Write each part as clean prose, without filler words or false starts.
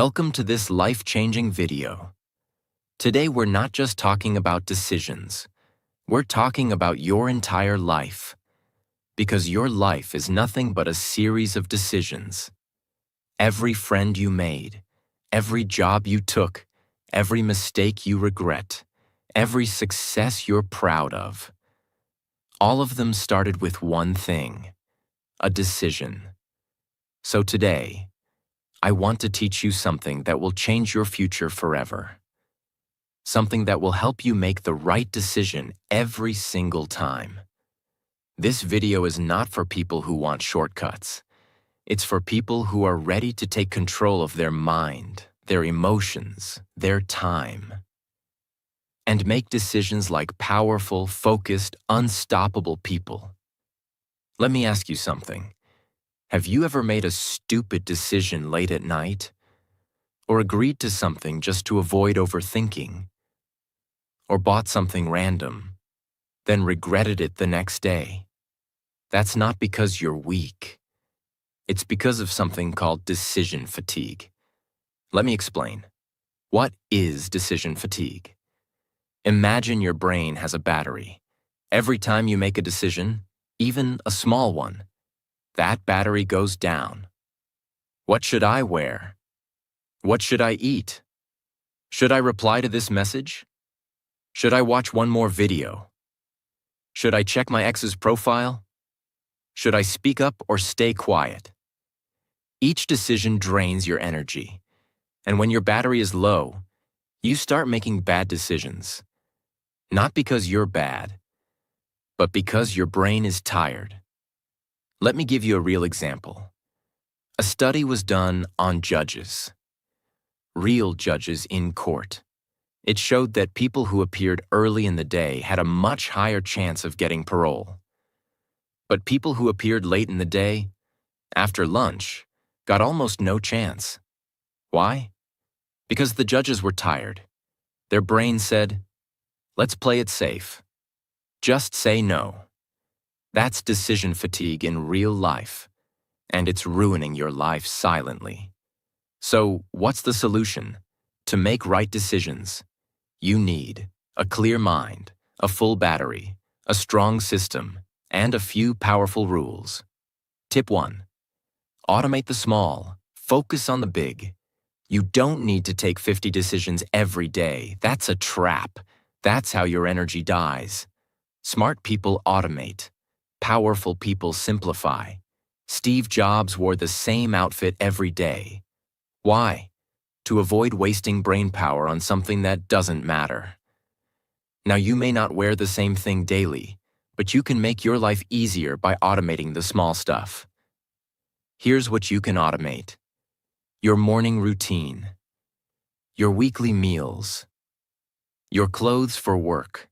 Welcome to this life-changing video. Today we're not just talking about decisions. We're talking about your entire life. Because your life is nothing but a series of decisions. Every friend you made, every job you took, every mistake you regret, every success you're proud of. All of them started with one thing, a decision. So today, I want to teach you something that will change your future forever. Something that will help you make the right decision every single time. This video is not for people who want shortcuts. It's for people who are ready to take control of their mind, their emotions, their time, and make decisions like powerful, focused, unstoppable people. Let me ask you something. Have you ever made a stupid decision late at night? Or agreed to something just to avoid overthinking? Or bought something random, then regretted it the next day? That's not because you're weak. It's because of something called decision fatigue. Let me explain. What is decision fatigue? Imagine your brain has a battery. Every time you make a decision, even a small one, that battery goes down. What should I wear? What should I eat? Should I reply to this message? Should I watch one more video? Should I check my ex's profile? Should I speak up or stay quiet? Each decision drains your energy, and when your battery is low, you start making bad decisions. Not because you're bad, but because your brain is tired. Let me give you a real example. A study was done on judges. Real judges in court. It showed that people who appeared early in the day had a much higher chance of getting parole. But people who appeared late in the day, after lunch, got almost no chance. Why? Because the judges were tired. Their brain said, "Let's play it safe. Just say no." That's decision fatigue in real life, and it's ruining your life silently. So, what's the solution? To make right decisions, you need a clear mind, a full battery, a strong system, and a few powerful rules. Tip 1. Automate the small, focus on the big. You don't need to take 50 decisions every day. That's a trap. That's how your energy dies. Smart people automate. Powerful people simplify. Steve Jobs wore the same outfit every day. Why? To avoid wasting brain power on something that doesn't matter. Now, you may not wear the same thing daily, but you can make your life easier by automating the small stuff. Here's what you can automate. Your morning routine. Your weekly meals. Your clothes for work.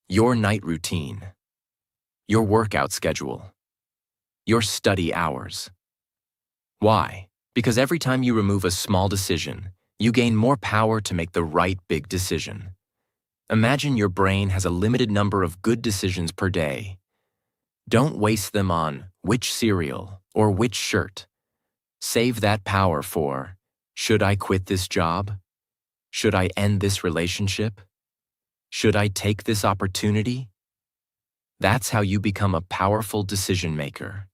Your night routine. Your workout schedule. Your study hours. Why? Because every time you remove a small decision, you gain more power to make the right big decision. Imagine your brain has a limited number of good decisions per day. Don't waste them on which cereal or which shirt. Save that power for, should I quit this job? Should I end this relationship? Should I take this opportunity? That's how you become a powerful decision maker.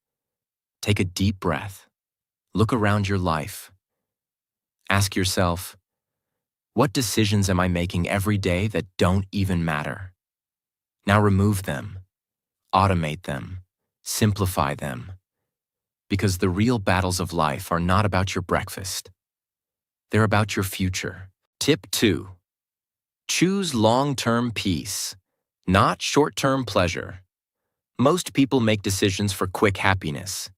Take a deep breath. Look around your life. Ask yourself, what decisions am I making every day that don't even matter? Now remove them, automate them, simplify them. Because the real battles of life are not about your breakfast. They're about your future. Tip 2. Choose long-term peace, not short-term pleasure. Most people make decisions for quick happiness.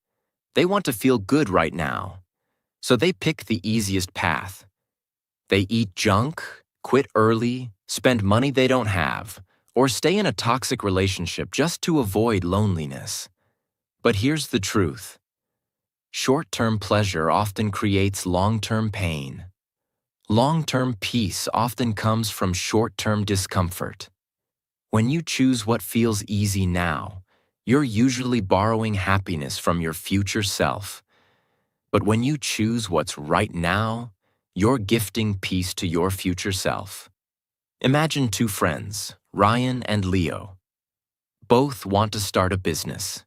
They want to feel good right now, so they pick the easiest path. They eat junk, quit early, spend money they don't have, or stay in a toxic relationship just to avoid loneliness. But here's the truth. Short-term pleasure often creates long-term pain. Long-term peace often comes from short-term discomfort. When you choose what feels easy now, you're usually borrowing happiness from your future self. But when you choose what's right now, you're gifting peace to your future self. Imagine two friends, Ryan and Leo. Both want to start a business.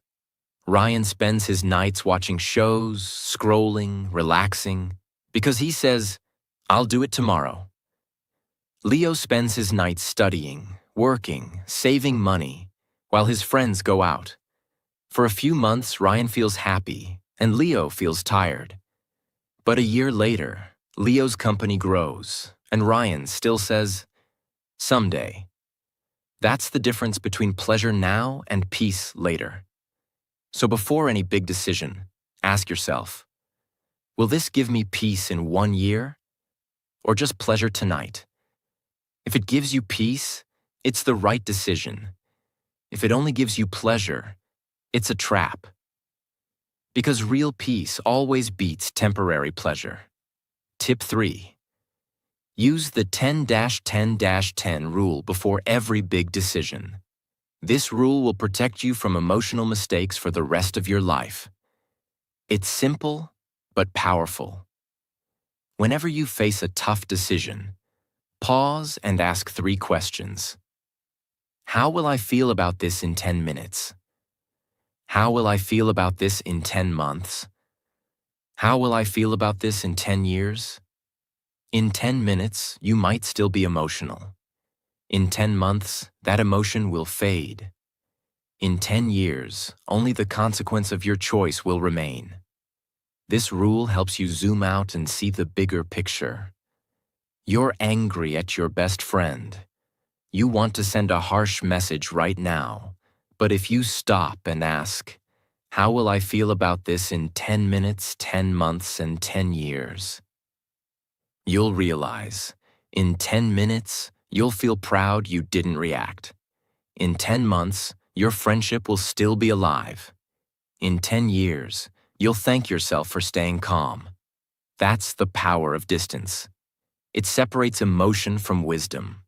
Ryan spends his nights watching shows, scrolling, relaxing, because he says, "I'll do it tomorrow." Leo spends his nights studying, working, saving money, while his friends go out. For a few months, Ryan feels happy, and Leo feels tired. But a year later, Leo's company grows, and Ryan still says, "Someday." That's the difference between pleasure now and peace later. So before any big decision, ask yourself, will this give me peace in 1 year? Or just pleasure tonight? If it gives you peace, it's the right decision. If it only gives you pleasure, it's a trap. Because real peace always beats temporary pleasure. Tip 3. Use the 10-10-10 rule before every big decision. This rule will protect you from emotional mistakes for the rest of your life. It's simple, but powerful. Whenever you face a tough decision, pause and ask 3 questions. How will I feel about this in 10 minutes? How will I feel about this in 10 months? How will I feel about this in 10 years? In 10 minutes, you might still be emotional. In 10 months, that emotion will fade. In 10 years, only the consequence of your choice will remain. This rule helps you zoom out and see the bigger picture. You're angry at your best friend. You want to send a harsh message right now, but if you stop and ask, how will I feel about this in 10 minutes, 10 months, and 10 years? You'll realize, in 10 minutes, you'll feel proud you didn't react. In 10 months, your friendship will still be alive. In 10 years, you'll thank yourself for staying calm. That's the power of distance. It separates emotion from wisdom.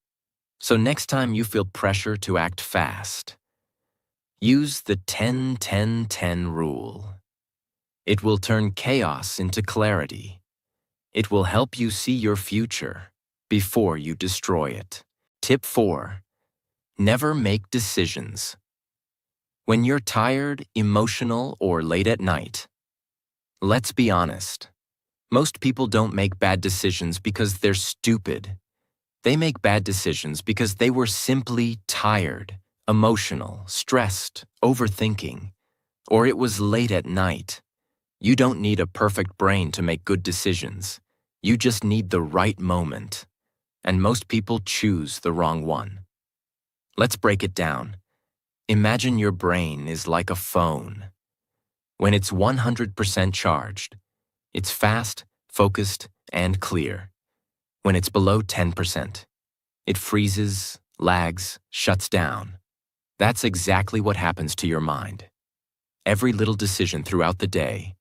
So next time you feel pressure to act fast, use the 10-10-10 rule. It will turn chaos into clarity. It will help you see your future before you destroy it. Tip 4. Never make decisions. When you're tired, emotional, or late at night, let's be honest. Most people don't make bad decisions because they're stupid. They make bad decisions because they were simply tired, emotional, stressed, overthinking, or it was late at night. You don't need a perfect brain to make good decisions. You just need the right moment. And most people choose the wrong one. Let's break it down. Imagine your brain is like a phone. When it's 100% charged, it's fast, focused, and clear. When it's below 10%, it freezes, lags, shuts down. That's exactly what happens to your mind. Every little decision throughout the day,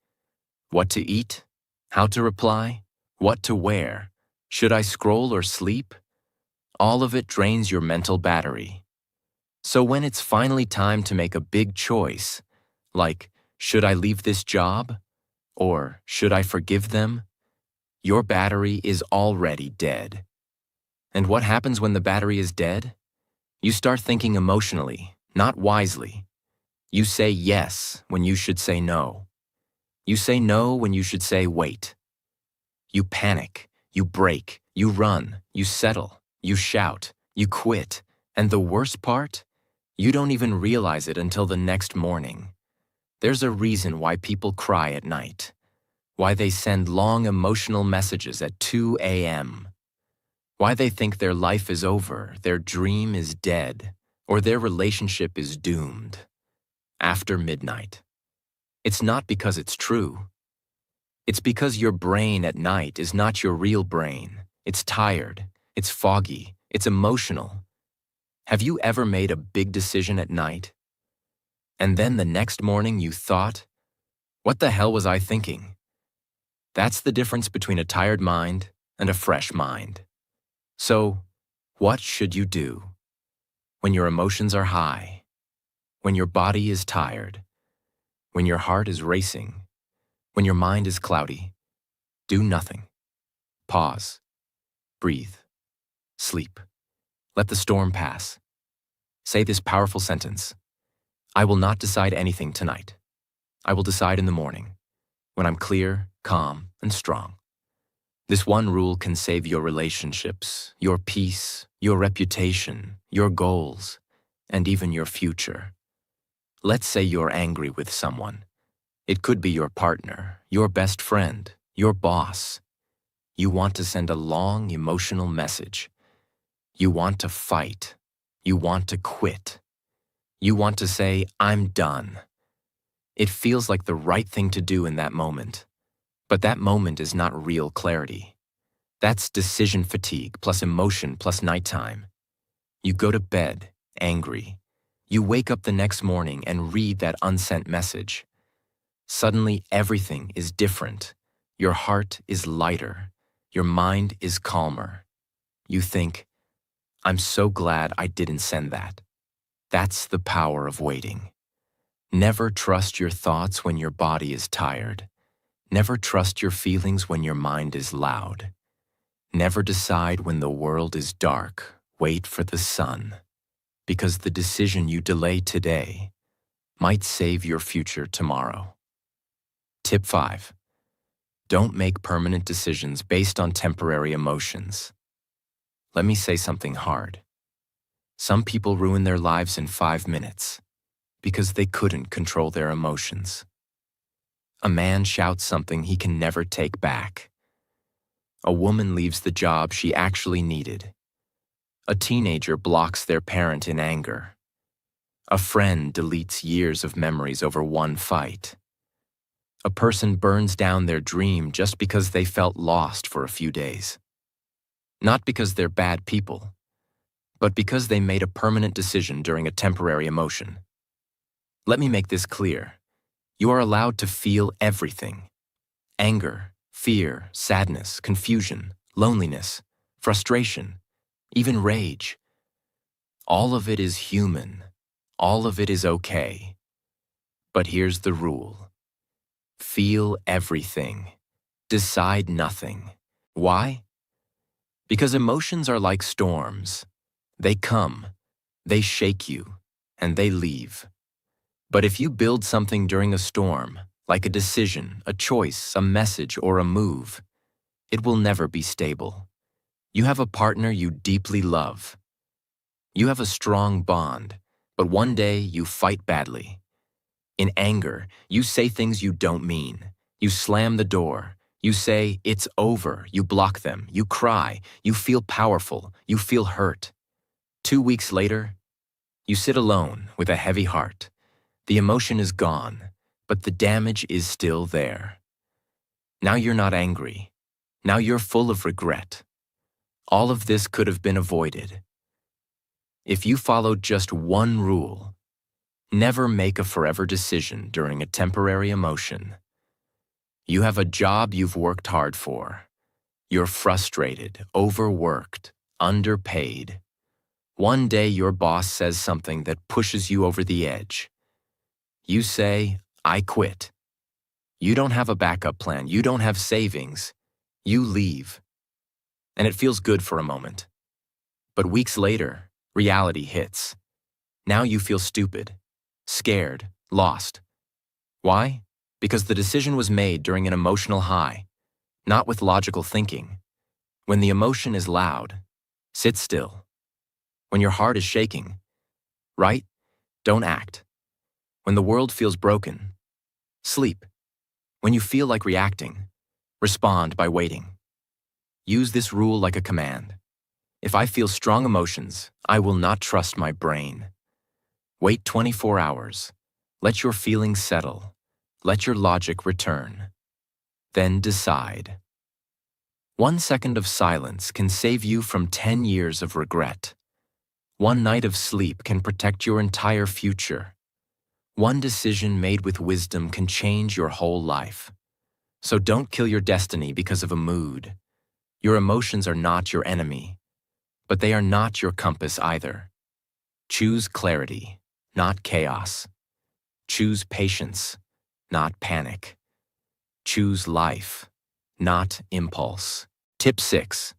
what to eat, how to reply, what to wear, should I scroll or sleep? All of it drains your mental battery. So when it's finally time to make a big choice, like, should I leave this job? Or should I forgive them? Your battery is already dead. And what happens when the battery is dead? You start thinking emotionally, not wisely. You say yes when you should say no. You say no when you should say wait. You panic, you break, you run, you settle, you shout, you quit, and the worst part? You don't even realize it until the next morning. There's a reason why people cry at night, why they send long emotional messages at 2 a.m., why they think their life is over, their dream is dead, or their relationship is doomed. After midnight. It's not because it's true. It's because your brain at night is not your real brain. It's tired, it's foggy, it's emotional. Have you ever made a big decision at night? And then the next morning you thought, what the hell was I thinking? That's the difference between a tired mind and a fresh mind. So, what should you do? When your emotions are high, when your body is tired, when your heart is racing, When your mind is cloudy, do nothing. Pause. Breathe. Sleep. Let the storm pass. Say this powerful sentence: I will not decide anything tonight. I will decide in the morning, when I'm clear, calm, and strong. This one rule can save your relationships, your peace, your reputation, your goals, and even your future. Let's say you're angry with someone. It could be your partner, your best friend, your boss. You want to send a long, emotional message. You want to fight. You want to quit. You want to say, I'm done. It feels like the right thing to do in that moment. But that moment is not real clarity. That's decision fatigue plus emotion plus nighttime. You go to bed angry. You wake up the next morning and read that unsent message. Suddenly, everything is different. Your heart is lighter. Your mind is calmer. You think, I'm so glad I didn't send that. That's the power of waiting. Never trust your thoughts when your body is tired. Never trust your feelings when your mind is loud. Never decide when the world is dark. Wait for the sun. Because the decision you delay today might save your future tomorrow. Tip 5. Don't make permanent decisions based on temporary emotions. Let me say something hard. Some people ruin their lives in 5 minutes because they couldn't control their emotions. A man shouts something he can never take back. A woman leaves the job she actually needed. A teenager blocks their parent in anger. A friend deletes years of memories over one fight. A person burns down their dream just because they felt lost for a few days. Not because they're bad people, but because they made a permanent decision during a temporary emotion. Let me make this clear. You are allowed to feel everything: anger, fear, sadness, confusion, loneliness, frustration, even rage. All of it is human. All of it is okay. But here's the rule. Feel everything. Decide nothing. Why? Because emotions are like storms. They come, they shake you, and they leave. But if you build something during a storm, like a decision, a choice, a message, or a move, it will never be stable. You have a partner you deeply love. You have a strong bond, but one day you fight badly. In anger, you say things you don't mean. You slam the door. You say, it's over. You block them. You cry. You feel powerful. You feel hurt. 2 weeks later, you sit alone with a heavy heart. The emotion is gone, but the damage is still there. Now you're not angry. Now you're full of regret. All of this could have been avoided. If you followed just one rule, never make a forever decision during a temporary emotion. You have a job you've worked hard for. You're frustrated, overworked, underpaid. One day your boss says something that pushes you over the edge. You say, I quit. You don't have a backup plan. You don't have savings. You leave. And it feels good for a moment. But weeks later, reality hits. Now you feel stupid, scared, lost. Why? Because the decision was made during an emotional high, not with logical thinking. When the emotion is loud, sit still. When your heart is shaking, write, don't act. When the world feels broken, sleep. When you feel like reacting, respond by waiting. Use this rule like a command. If I feel strong emotions, I will not trust my brain. Wait 24 hours. Let your feelings settle. Let your logic return. Then decide. 1 second of silence can save you from 10 years of regret. 1 night of sleep can protect your entire future. 1 decision made with wisdom can change your whole life. So don't kill your destiny because of a mood. Your emotions are not your enemy, but they are not your compass either. Choose clarity, not chaos. Choose patience, not panic. choose life, not impulse. Tip 6.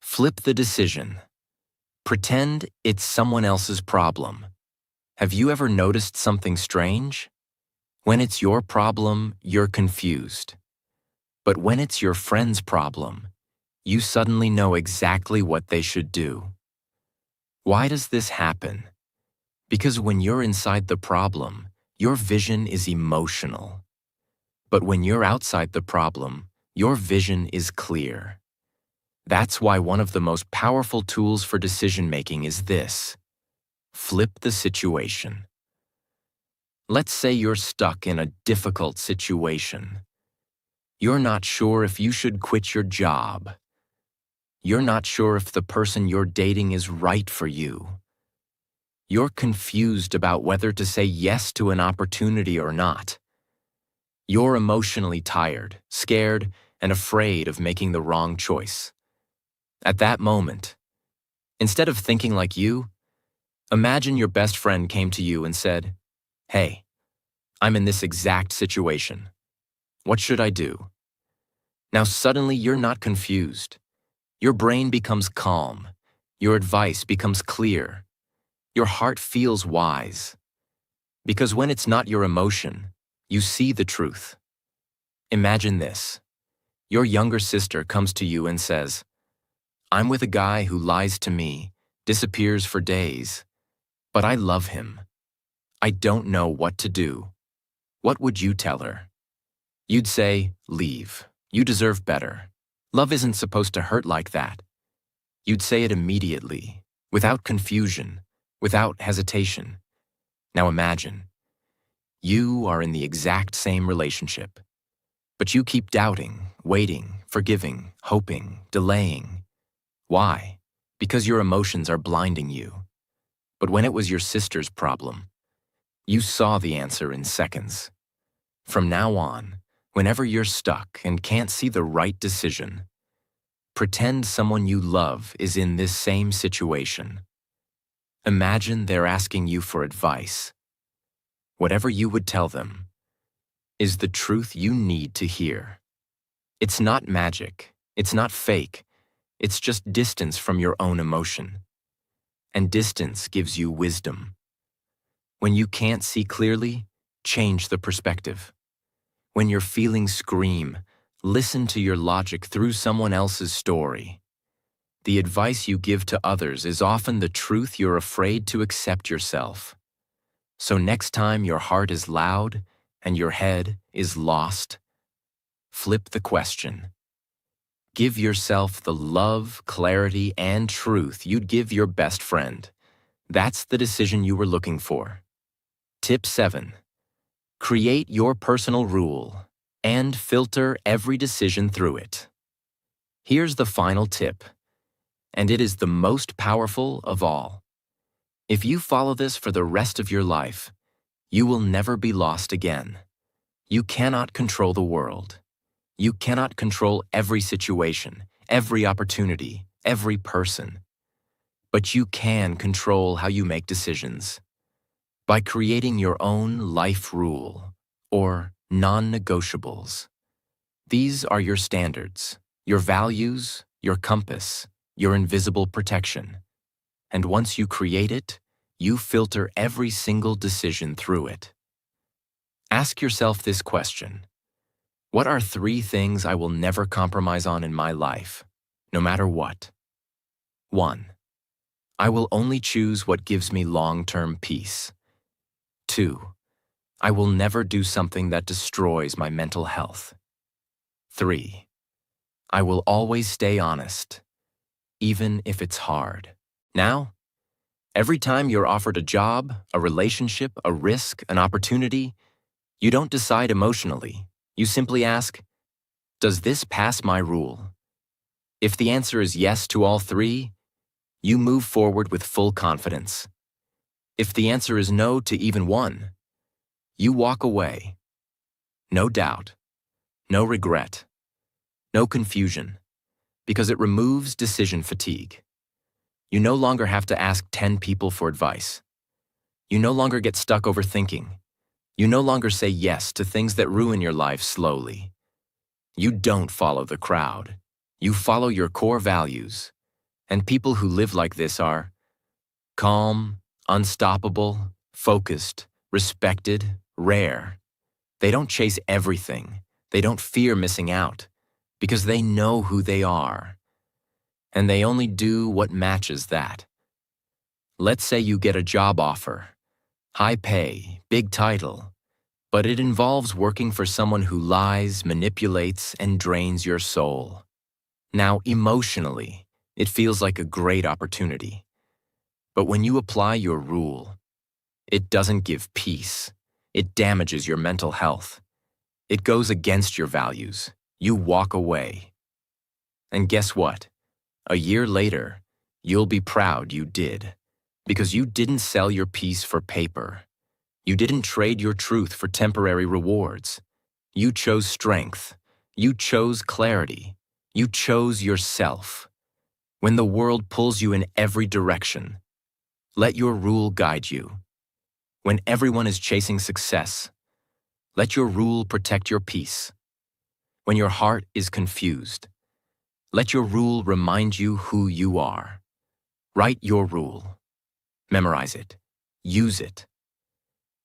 Flip the decision. Pretend it's someone else's problem. Have you ever noticed something strange? When it's your problem, you're confused. But when it's your friend's problem, you suddenly know exactly what they should do. Why does this happen? Because when you're inside the problem, your vision is emotional. But when you're outside the problem, your vision is clear. That's why one of the most powerful tools for decision-making is this: flip the situation. Let's say you're stuck in a difficult situation. You're not sure if you should quit your job. You're not sure if the person you're dating is right for you. You're confused about whether to say yes to an opportunity or not. You're emotionally tired, scared, and afraid of making the wrong choice. At that moment, instead of thinking like you, imagine your best friend came to you and said, "Hey, I'm in this exact situation. What should I do?" Now suddenly you're not confused. Your brain becomes calm. Your advice becomes clear. Your heart feels wise. Because when it's not your emotion, you see the truth. Imagine this. Your younger sister comes to you and says, "I'm with a guy who lies to me, disappears for days, but I love him. I don't know what to do." What would you tell her? You'd say, "Leave. You deserve better. Love isn't supposed to hurt like that." You'd say it immediately, without confusion, without hesitation. Now imagine, you are in the exact same relationship, but you keep doubting, waiting, forgiving, hoping, delaying. Why? Because your emotions are blinding you. But when it was your sister's problem, you saw the answer in seconds. From now on, whenever you're stuck and can't see the right decision, pretend someone you love is in this same situation. Imagine they're asking you for advice. Whatever you would tell them is the truth you need to hear. It's not magic. It's not fake. It's just distance from your own emotion. And distance gives you wisdom. When you can't see clearly, change the perspective. When your feelings scream, listen to your logic through someone else's story. The advice you give to others is often the truth you're afraid to accept yourself. So next time your heart is loud and your head is lost, flip the question. Give yourself the love, clarity, and truth you'd give your best friend. That's the decision you were looking for. Tip 7. Create your personal rule and filter every decision through it. Here's the final tip, and it is the most powerful of all. If you follow this for the rest of your life, you will never be lost again. You cannot control the world. You cannot control every situation, every opportunity, every person. But you can control how you make decisions. By creating your own life rule, or non-negotiables. These are your standards, your values, your compass, your invisible protection. And once you create it, you filter every single decision through it. Ask yourself this question: what are 3 things I will never compromise on in my life, no matter what? 1. I will only choose what gives me long-term peace. 2. I will never do something that destroys my mental health. 3. I will always stay honest, even if it's hard. Now, every time you're offered a job, a relationship, a risk, an opportunity, you don't decide emotionally. You simply ask, does this pass my rule? If the answer is yes to all 3, you move forward with full confidence. If the answer is no to even 1, you walk away. No doubt, no regret, no confusion, because it removes decision fatigue. You no longer have to ask 10 people for advice. You no longer get stuck overthinking. You no longer say yes to things that ruin your life slowly. You don't follow the crowd. You follow your core values. And people who live like this are calm, unstoppable, focused, respected, rare. They don't chase everything. They don't fear missing out because they know who they are. And they only do what matches that. Let's say you get a job offer. High pay, big title. But it involves working for someone who lies, manipulates, and drains your soul. Now, emotionally, it feels like a great opportunity. But when you apply your rule, it doesn't give peace. It damages your mental health. It goes against your values. You walk away. And guess what? A year later, you'll be proud you did. Because you didn't sell your peace for paper. You didn't trade your truth for temporary rewards. You chose strength. You chose clarity. You chose yourself. When the world pulls you in every direction, let your rule guide you. When everyone is chasing success, let your rule protect your peace. When your heart is confused, let your rule remind you who you are. Write your rule. Memorize it. Use it.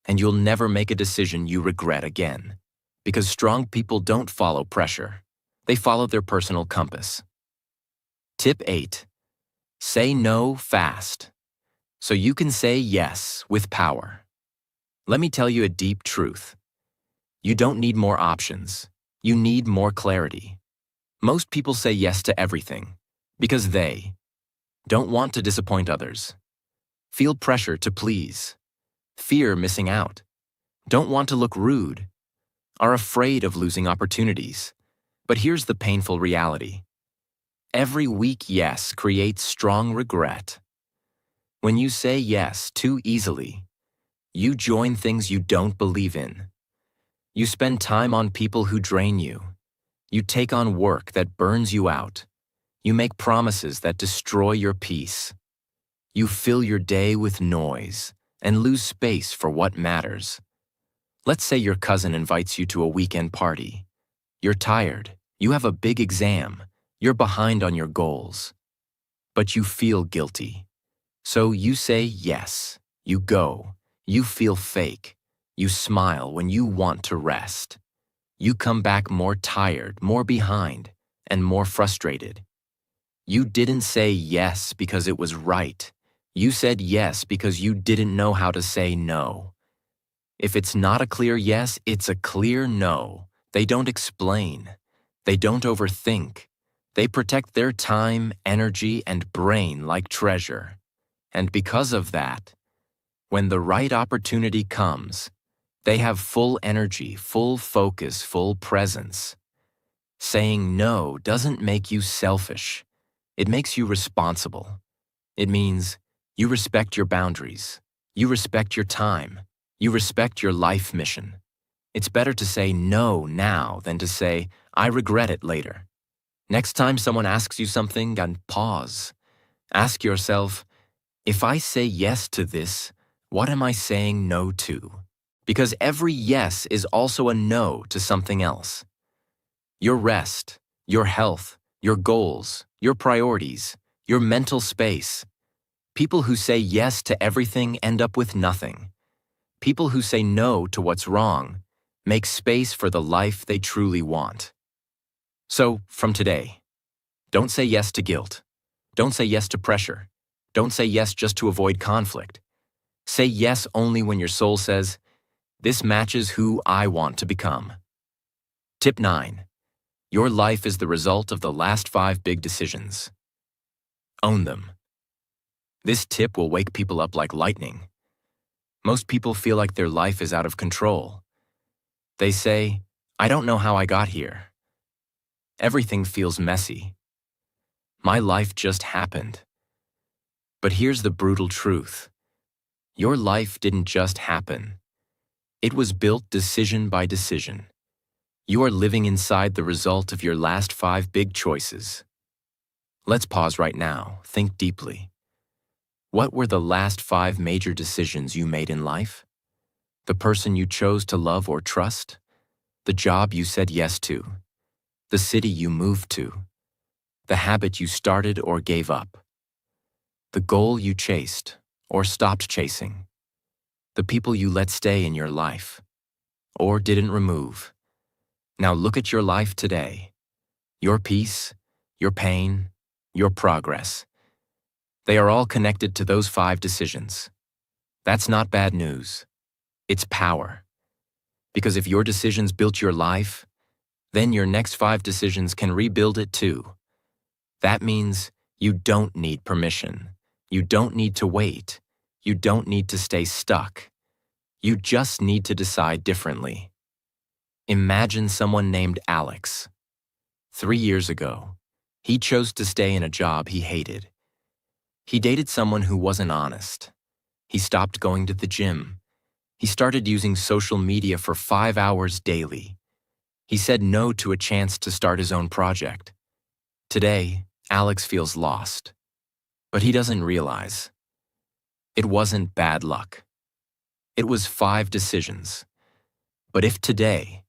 And you'll never make a decision you regret again. Because strong people don't follow pressure. They follow their personal compass. Tip 8. Say no fast. So you can say yes with power. Let me tell you a deep truth. You don't need more options. You need more clarity. Most people say yes to everything because they don't want to disappoint others, feel pressure to please, fear missing out, don't want to look rude, are afraid of losing opportunities. But here's the painful reality. Every weak yes creates strong regret. When you say yes too easily, you join things you don't believe in. You spend time on people who drain you. You take on work that burns you out. You make promises that destroy your peace. You fill your day with noise and lose space for what matters. Let's say your cousin invites you to a weekend party. You're tired. You have a big exam. You're behind on your goals. But you feel guilty. So you say yes. You go. You feel fake. You smile when you want to rest. You come back more tired, more behind, and more frustrated. You didn't say yes because it was right. You said yes because you didn't know how to say no. If it's not a clear yes, it's a clear no. They don't explain. They don't overthink. They protect their time, energy, and brain like treasure. And because of that, when the right opportunity comes, they have full energy, full focus, full presence. Saying no doesn't make you selfish. It makes you responsible. It means you respect your boundaries. You respect your time. You respect your life mission. It's better to say no now than to say, I regret it later. Next time someone asks you something, and pause. Ask yourself, if I say yes to this, what am I saying no to? Because every yes is also a no to something else. Your rest, your health, your goals, your priorities, your mental space. People who say yes to everything end up with nothing. People who say no to what's wrong make space for the life they truly want. So, from today, don't say yes to guilt. Don't say yes to pressure. Don't say yes just to avoid conflict. Say yes only when your soul says, this matches who I want to become. Tip 9. Your life is the result of the last 5 big decisions. Own them. This tip will wake people up like lightning. Most people feel like their life is out of control. They say, I don't know how I got here. Everything feels messy. My life just happened. But here's the brutal truth. Your life didn't just happen. It was built decision by decision. You are living inside the result of your last 5 big choices. Let's pause right now. Think deeply. What were the last 5 major decisions you made in life? The person you chose to love or trust? The job you said yes to? the city you moved to, the habit you started or gave up, the goal you chased or stopped chasing, the people you let stay in your life or didn't remove. Now look at your life today, your peace, your pain, your progress. They are all connected to those 5 decisions. That's not bad news. It's power. Because if your decisions built your life, then your next 5 decisions can rebuild it too. That means you don't need permission. You don't need to wait. You don't need to stay stuck. You just need to decide differently. Imagine someone named Alex. 3 years ago, he chose to stay in a job he hated. He dated someone who wasn't honest. He stopped going to the gym. He started using social media for 5 hours daily. He said no to a chance to start his own project. Today, Alex feels lost. But he doesn't realize. It wasn't bad luck. It was 5 decisions. But if today,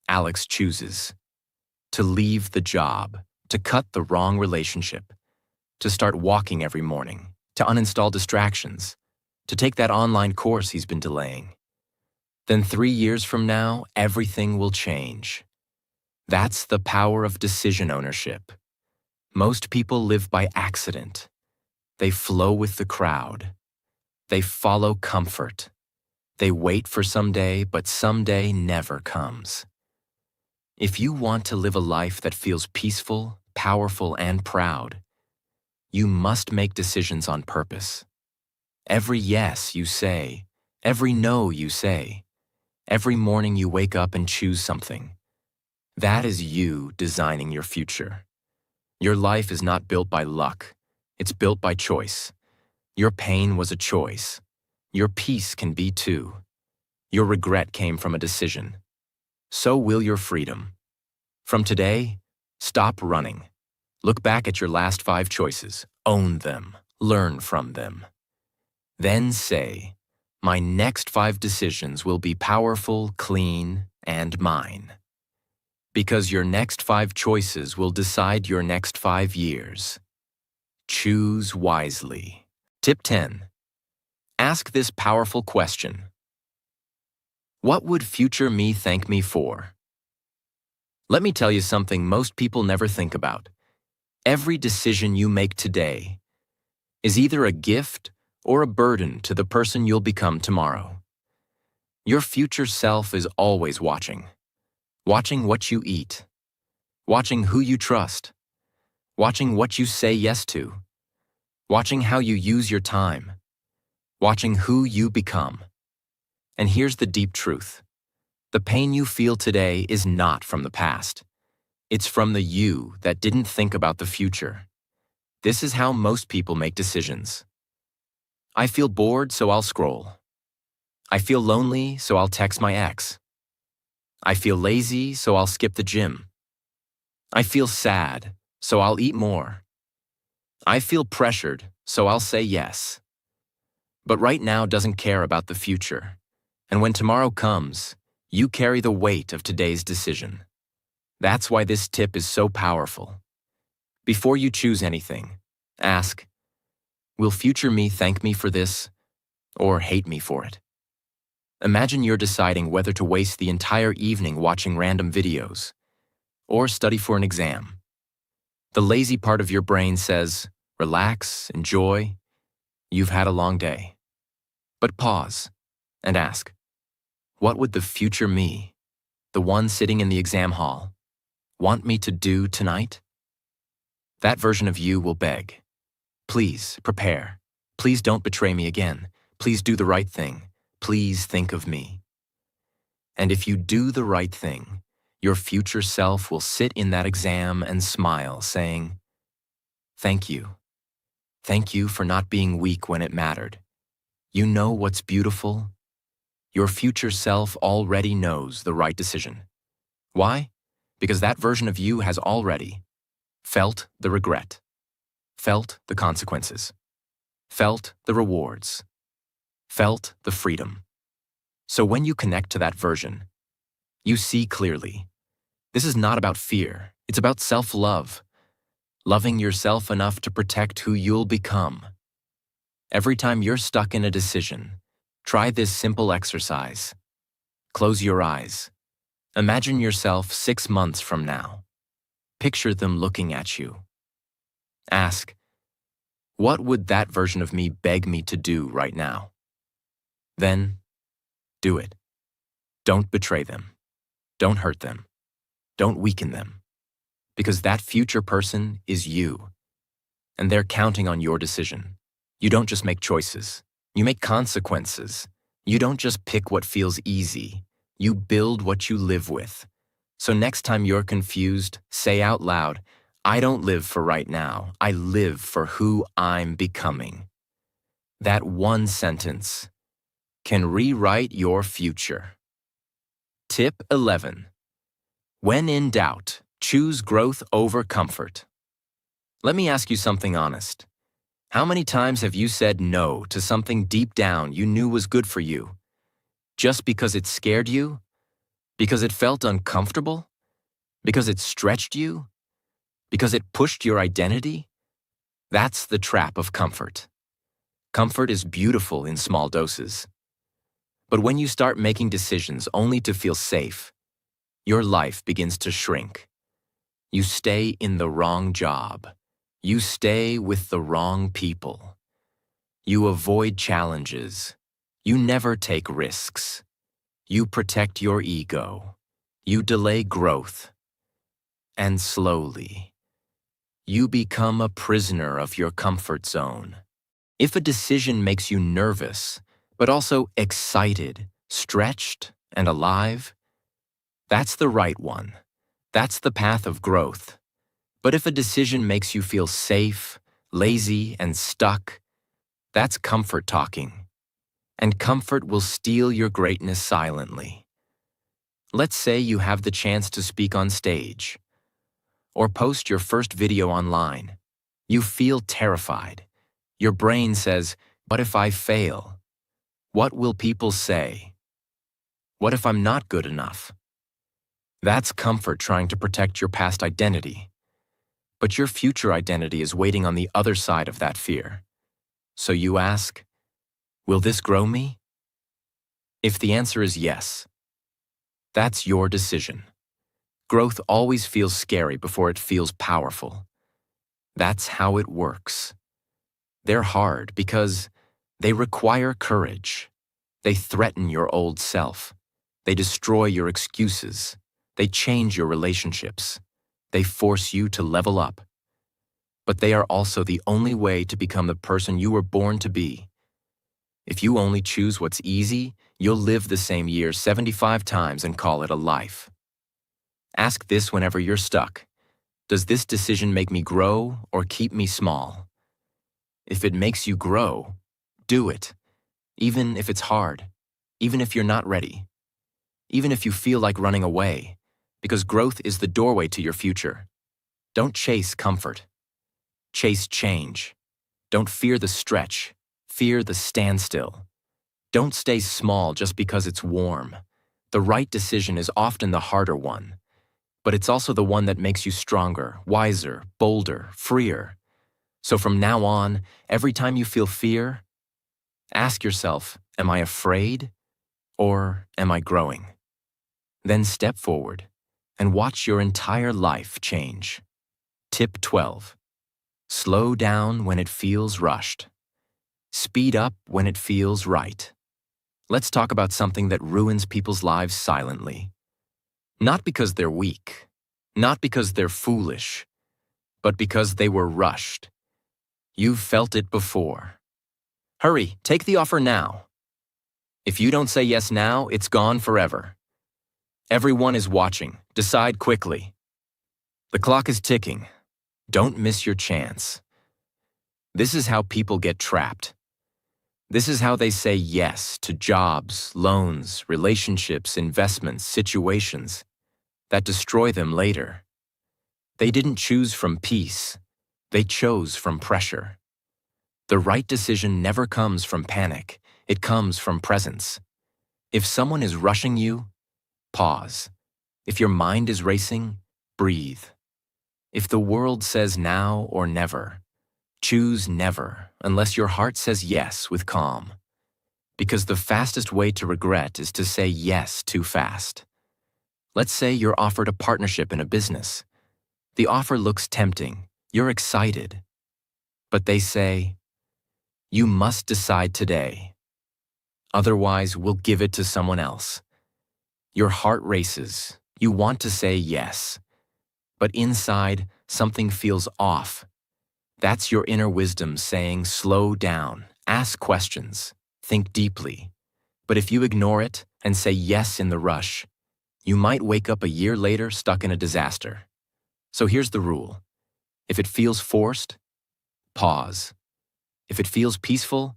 Alex chooses to leave the job, to cut the wrong relationship, to start walking every morning, to uninstall distractions, to take that online course he's been delaying, then 3 years from now, everything will change. That's the power of decision ownership. Most people live by accident. They flow with the crowd. They follow comfort. They wait for someday, but someday never comes. If you want to live a life that feels peaceful, powerful, and proud, you must make decisions on purpose. Every yes you say, every no you say, every morning you wake up and choose something. That is you designing your future. Your life is not built by luck. It's built by choice. Your pain was a choice. Your peace can be too. Your regret came from a decision. So will your freedom. From today, stop running. Look back at your last 5 choices. Own them. Learn from them. Then say, my next 5 decisions will be powerful, clean, and mine. Because your next 5 choices will decide your next 5 years. Choose wisely. Tip 10. Ask this powerful question. What would future me thank me for? Let me tell you something most people never think about. Every decision you make today is either a gift or a burden to the person you'll become tomorrow. Your future self is always watching. Watching what you eat. Watching who you trust. Watching what you say yes to. Watching how you use your time. Watching who you become. And here's the deep truth. The pain you feel today is not from the past. It's from the you that didn't think about the future. This is how most people make decisions. I feel bored, so I'll scroll. I feel lonely, so I'll text my ex. I feel lazy, so I'll skip the gym. I feel sad, so I'll eat more. I feel pressured, so I'll say yes. But right now doesn't care about the future. And when tomorrow comes, you carry the weight of today's decision. That's why this tip is so powerful. Before you choose anything, ask, will future me thank me for this or hate me for it? Imagine you're deciding whether to waste the entire evening watching random videos or study for an exam. The lazy part of your brain says, relax, enjoy, you've had a long day. But pause and ask, what would the future me, the one sitting in the exam hall, want me to do tonight? That version of you will beg, please prepare. Please don't betray me again. Please do the right thing. Please think of me. And if you do the right thing, your future self will sit in that exam and smile, saying, thank you. Thank you for not being weak when it mattered. You know what's beautiful? Your future self already knows the right decision. Why? Because that version of you has already felt the regret, felt the consequences, felt the rewards, felt the freedom. So when you connect to that version, you see clearly. This is not about fear. It's about self-love, loving yourself enough to protect who you'll become. Every time you're stuck in a decision, try this simple exercise. Close your eyes. Imagine yourself 6 months from now. Picture them looking at you. Ask, what would that version of me beg me to do right now? Then, do it. Don't betray them. Don't hurt them. Don't weaken them. Because that future person is you, and they're counting on your decision. You don't just make choices. You make consequences. You don't just pick what feels easy. You build what you live with. So next time you're confused, say out loud, I don't live for right now. I live for who I'm becoming. That one sentence can rewrite your future. Tip 11. When in doubt, choose growth over comfort. Let me ask you something honest. How many times have you said no to something deep down you knew was good for you? Just because it scared you? Because it felt uncomfortable? Because it stretched you? Because it pushed your identity? That's the trap of comfort. Comfort is beautiful in small doses. But when you start making decisions only to feel safe, your life begins to shrink. You stay in the wrong job. You stay with the wrong people. You avoid challenges. You never take risks. You protect your ego. You delay growth. And slowly, you become a prisoner of your comfort zone. If a decision makes you nervous, but also excited, stretched, and alive, that's the right one. That's the path of growth. But if a decision makes you feel safe, lazy, and stuck, that's comfort talking. And comfort will steal your greatness silently. Let's say you have the chance to speak on stage, or post your first video online. You feel terrified. Your brain says, what if I fail? What will people say? What if I'm not good enough? That's comfort trying to protect your past identity. But your future identity is waiting on the other side of that fear. So you ask, will this grow me? If the answer is yes, that's your decision. Growth always feels scary before it feels powerful. That's how it works. They're hard because they require courage. They threaten your old self. They destroy your excuses. They change your relationships. They force you to level up. But they are also the only way to become the person you were born to be. If you only choose what's easy, you'll live the same year 75 times and call it a life. Ask this whenever you're stuck. Does this decision make me grow or keep me small? If it makes you grow, do it. Even if it's hard. Even if you're not ready. Even if you feel like running away. Because growth is the doorway to your future. Don't chase comfort. Chase change. Don't fear the stretch. Fear the standstill. Don't stay small just because it's warm. The right decision is often the harder one. But it's also the one that makes you stronger, wiser, bolder, freer. So from now on, every time you feel fear, ask yourself, am I afraid or am I growing? Then step forward and watch your entire life change. Tip 12. Slow down when it feels rushed. Speed up when it feels right. Let's talk about something that ruins people's lives silently. Not because they're weak, not because they're foolish, but because they were rushed. You've felt it before. Hurry, take the offer now. If you don't say yes now, it's gone forever. Everyone is watching. Decide quickly. The clock is ticking. Don't miss your chance. This is how people get trapped. This is how they say yes to jobs, loans, relationships, investments, situations that destroy them later. They didn't choose from peace. They chose from pressure. The right decision never comes from panic. It comes from presence. If someone is rushing you, pause. If your mind is racing, breathe. If the world says now or never, choose never unless your heart says yes with calm. Because the fastest way to regret is to say yes too fast. Let's say you're offered a partnership in a business. The offer looks tempting, you're excited. But they say, you must decide today. Otherwise, we'll give it to someone else. Your heart races, you want to say yes. But inside, something feels off. That's your inner wisdom saying, slow down, ask questions, think deeply. But if you ignore it and say yes in the rush, you might wake up a year later stuck in a disaster. So here's the rule. If it feels forced, pause. If it feels peaceful,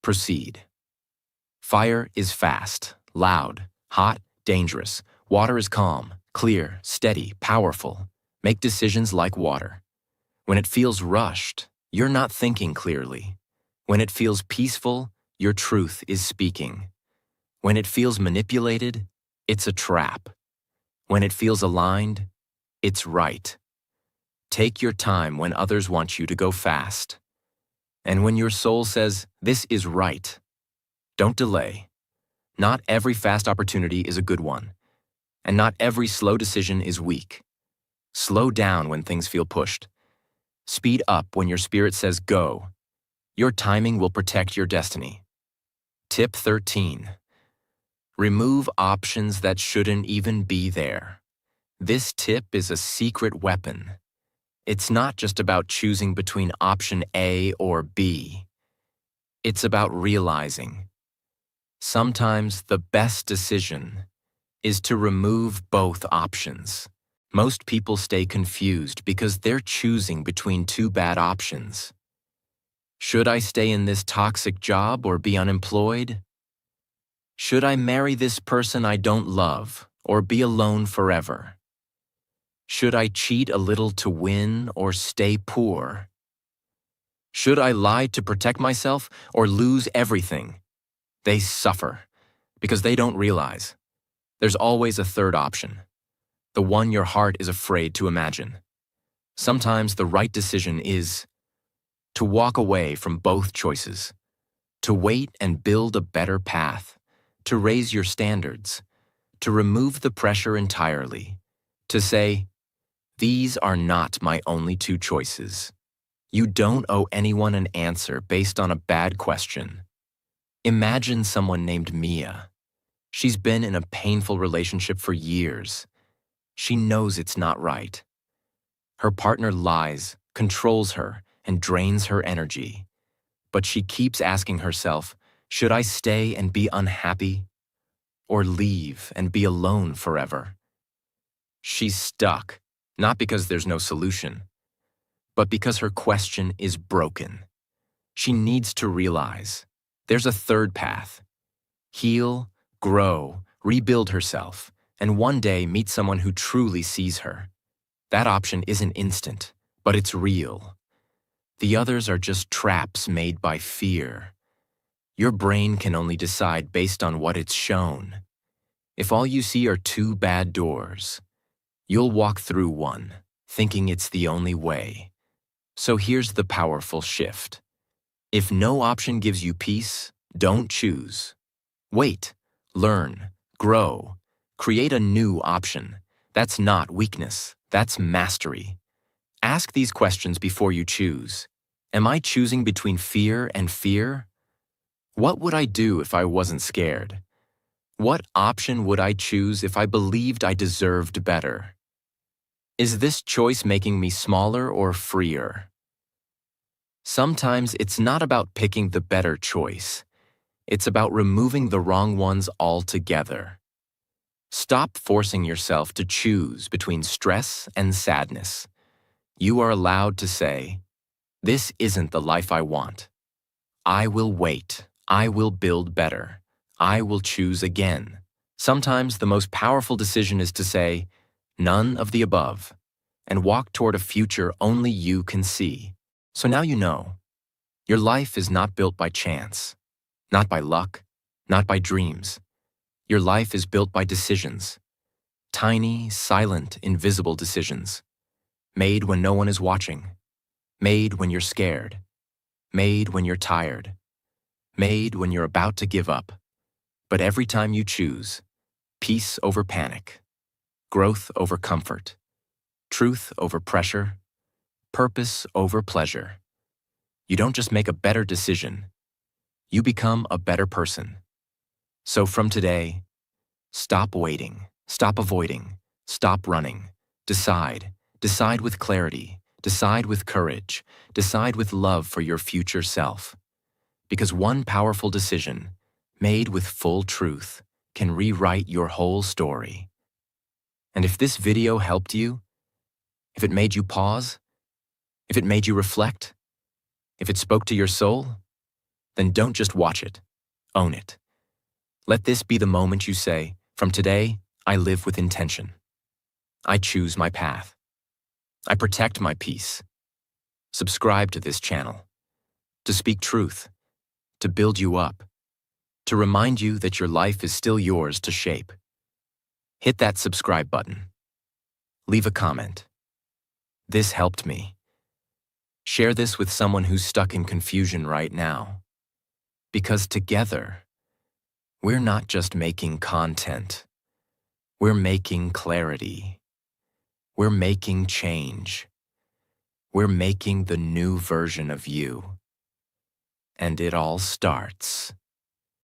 proceed. Fire is fast, loud, hot, dangerous. Water is calm, clear, steady, powerful. Make decisions like water. When it feels rushed, you're not thinking clearly. When it feels peaceful, your truth is speaking. When it feels manipulated, it's a trap. When it feels aligned, it's right. Take your time when others want you to go fast. And when your soul says, this is right, don't delay. Not every fast opportunity is a good one, and not every slow decision is weak. Slow down when things feel pushed. Speed up when your spirit says go. Your timing will protect your destiny. Tip 13. Remove options that shouldn't even be there. This tip is a secret weapon. It's not just about choosing between option A or B. It's about realizing sometimes the best decision is to remove both options. Most people stay confused because they're choosing between two bad options. Should I stay in this toxic job or be unemployed? Should I marry this person I don't love or be alone forever? Should I cheat a little to win or stay poor? Should I lie to protect myself or lose everything? They suffer because they don't realize there's always a third option, the one your heart is afraid to imagine. Sometimes the right decision is to walk away from both choices, to wait and build a better path, to raise your standards, to remove the pressure entirely, to say, these are not my only two choices. You don't owe anyone an answer based on a bad question. Imagine someone named Mia. She's been in a painful relationship for years. She knows it's not right. Her partner lies, controls her, and drains her energy. But she keeps asking herself, should I stay and be unhappy? Or leave and be alone forever? She's stuck, not because there's no solution, but because her question is broken. She needs to realize there's a third path. Heal, grow, rebuild herself, and one day meet someone who truly sees her. That option isn't instant, but it's real. The others are just traps made by fear. Your brain can only decide based on what it's shown. If all you see are two bad doors, you'll walk through one, thinking it's the only way. So here's the powerful shift. If no option gives you peace, don't choose. Wait, learn, grow, create a new option. That's not weakness, that's mastery. Ask these questions before you choose. Am I choosing between fear and fear? What would I do if I wasn't scared? What option would I choose if I believed I deserved better? Is this choice making me smaller or freer? Sometimes it's not about picking the better choice. It's about removing the wrong ones altogether. Stop forcing yourself to choose between stress and sadness. You are allowed to say, this isn't the life I want. I will wait. I will build better. I will choose again. Sometimes the most powerful decision is to say, none of the above, and walk toward a future only you can see. So now you know. Your life is not built by chance, not by luck, not by dreams. Your life is built by decisions. Tiny, silent, invisible decisions. Made when no one is watching. Made when you're scared. Made when you're tired. Made when you're about to give up. But every time you choose, peace over panic, growth over comfort, truth over pressure, purpose over pleasure, you don't just make a better decision, you become a better person. So from today, stop waiting, stop avoiding, stop running. Decide. Decide with clarity. Decide with courage. Decide with love for your future self. Because one powerful decision, made with full truth, can rewrite your whole story. And if this video helped you, if it made you pause, if it made you reflect, if it spoke to your soul, then don't just watch it, own it. Let this be the moment you say, from today, I live with intention. I choose my path. I protect my peace. Subscribe to this channel, to speak truth, to build you up, to remind you that your life is still yours to shape. Hit that subscribe button. Leave a comment. This helped me. Share this with someone who's stuck in confusion right now. Because together, we're not just making content. We're making clarity. We're making change. We're making the new version of you. And it all starts